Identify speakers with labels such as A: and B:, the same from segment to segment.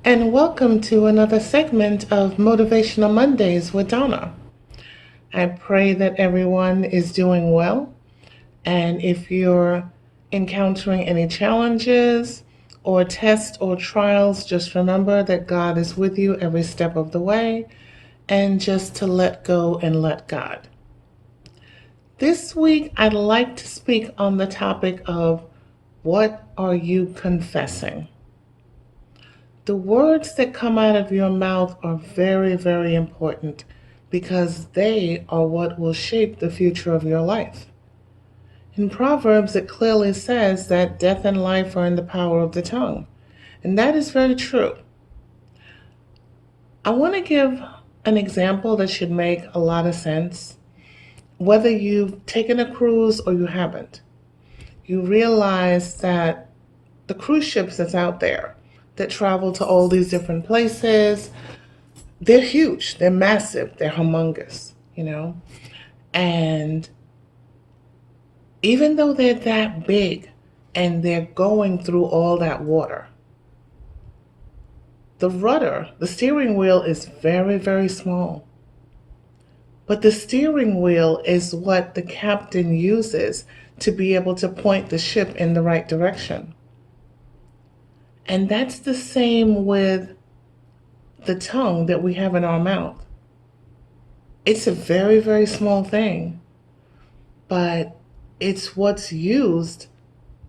A: and welcome to another segment of Motivational Mondays with Donna. I pray that everyone is doing well, and if you're encountering any challenges or tests or trials, just remember that God is with you every step of the way, and just to let go and let God. This week, I'd like to speak on the topic of what are you confessing? The words that come out of your mouth are very, very important because they are what will shape the future of your life. In Proverbs, it clearly says that death and life are in the power of the tongue. And that is very true. I want to give an example that should make a lot of sense. Whether you've taken a cruise or you haven't, you realize that the cruise ships that's out there that travel to all these different places, they're huge, they're massive, they're humongous. And even though they're that big and they're going through all that water, the rudder, the steering wheel is very, very small. But the steering wheel is what the captain uses to be able to point the ship in the right direction. And that's the same with the tongue that we have in our mouth. It's a very, very small thing, but it's what's used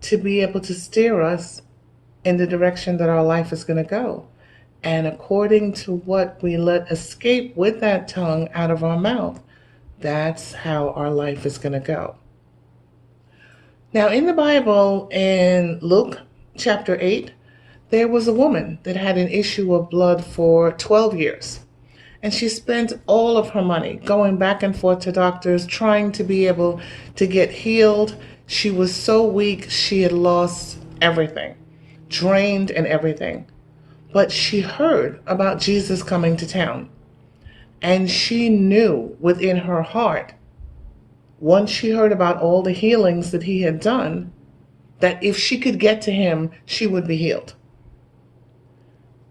A: to be able to steer us in the direction that our life is going to go. And according to what we let escape with that tongue out of our mouth, that's how our life is going to go. Now, in the Bible, in Luke chapter 8, there was a woman that had an issue of blood for 12 years. And she spent all of her money going back and forth to doctors, trying to be able to get healed. She was so weak, she had lost everything, drained and everything. But she heard about Jesus coming to town. And she knew within her heart, once she heard about all the healings that he had done, that if she could get to him, she would be healed.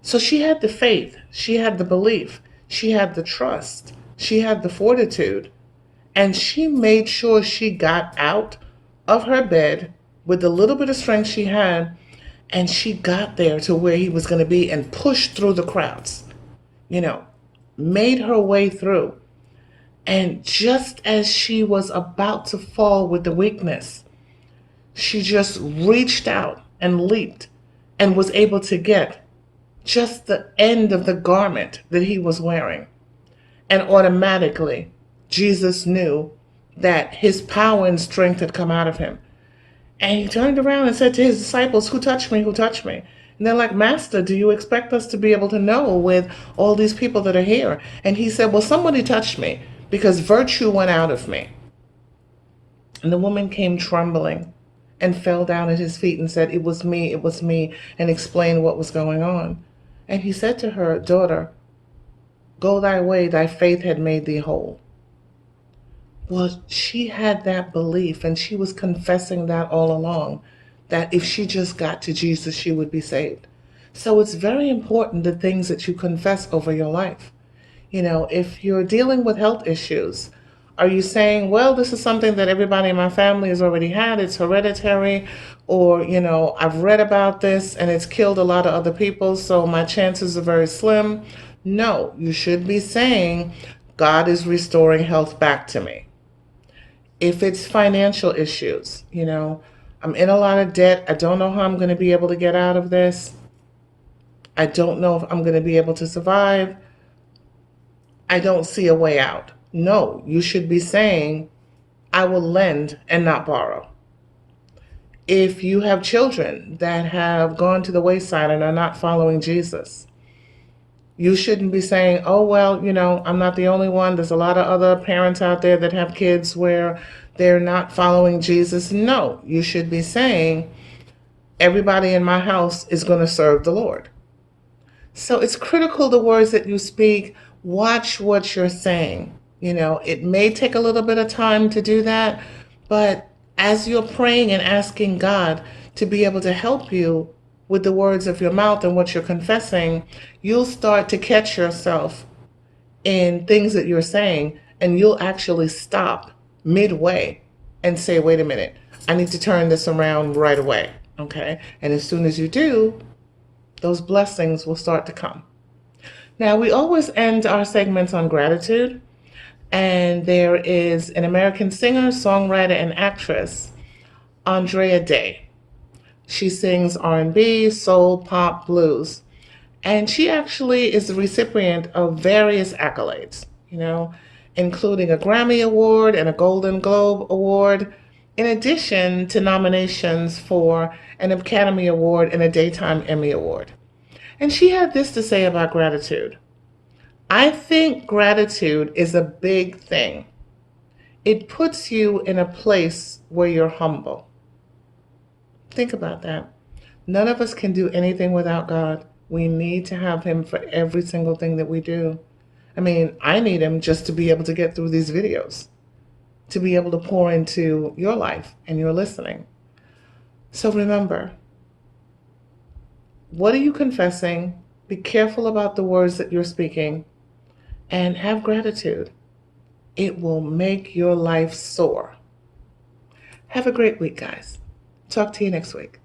A: So she had the faith, she had the belief, she had the trust, she had the fortitude, and she made sure she got out of her bed with the little bit of strength she had, and she got there to where he was going to be and pushed through the crowds, you know, made her way through. And just as she was about to fall with the weakness, she just reached out and leaped and was able to get just the end of the garment that he was wearing. And automatically, Jesus knew that his power and strength had come out of him. And he turned around and said to his disciples, "Who touched me? Who touched me?" And they're like, "Master, do you expect us to be able to know with all these people that are here?" And he said, "Well, somebody touched me because virtue went out of me." And the woman came trembling and fell down at his feet and said, it was me," and explained what was going on. And he said to her, "Daughter, go thy way, thy faith had made thee whole." Well, she had that belief and she was confessing that all along, that if she just got to Jesus, she would be saved. So it's very important the things that you confess over your life. If you're dealing with health issues, are you saying, well, this is something that everybody in my family has already had, it's hereditary, or, I've read about this and it's killed a lot of other people, so my chances are very slim? No, you should be saying, God is restoring health back to me. If it's financial issues, I'm in a lot of debt. I don't know how I'm going to be able to get out of this. I don't know if I'm going to be able to survive. I don't see a way out. No, you should be saying, I will lend and not borrow. If you have children that have gone to the wayside and are not following Jesus, you shouldn't be saying, oh, well, I'm not the only one. There's a lot of other parents out there that have kids where they're not following Jesus. No, you should be saying, everybody in my house is going to serve the Lord. So it's critical the words that you speak. Watch what you're saying. It may take a little bit of time to do that, but as you're praying and asking God to be able to help you, with the words of your mouth and what you're confessing, you'll start to catch yourself in things that you're saying, and you'll actually stop midway and say, wait a minute, I need to turn this around right away. Okay? And as soon as you do, those blessings will start to come. Now, we always end our segments on gratitude, and there is an American singer, songwriter, and actress, Andrea Day. She sings R&B, soul, pop, blues. And she actually is the recipient of various accolades, including a Grammy Award and a Golden Globe Award, in addition to nominations for an Academy Award and a Daytime Emmy Award. And she had this to say about gratitude. I think gratitude is a big thing. It puts you in a place where you're humble. Think about that. None of us can do anything without God. We need to have Him for every single thing that we do. I mean, I need Him just to be able to get through these videos, to be able to pour into your life and your listening. So remember, what are you confessing? Be careful about the words that you're speaking, and have gratitude. It will make your life soar. Have a great week, guys. Talk to you next week.